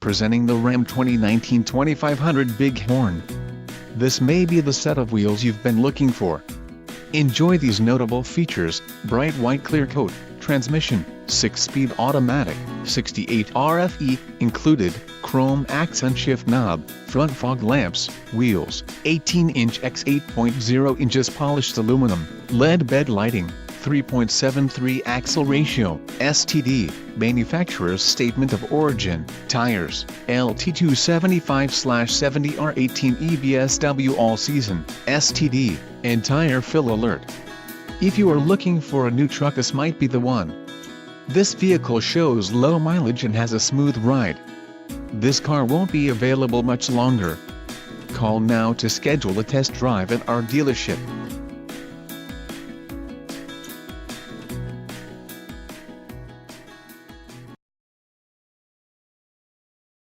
Presenting the Ram 2019 2500 Bighorn. This may be the set of wheels you've been looking for. Enjoy these notable features: bright white clear coat, transmission, 6-speed automatic, 68 RFE, included, chrome accent shift knob, front fog lamps, wheels, 18-inch x 8.0 inches polished aluminum, LED bed lighting, 3.73 axle ratio, STD, manufacturer's statement of origin, tires, LT275/70R18 EBSW all season, STD, and tire fill alert. If you are looking for a new truck, this might be the one. This vehicle shows low mileage and has a smooth ride. This car won't be available much longer. Call now to schedule a test drive at our dealership.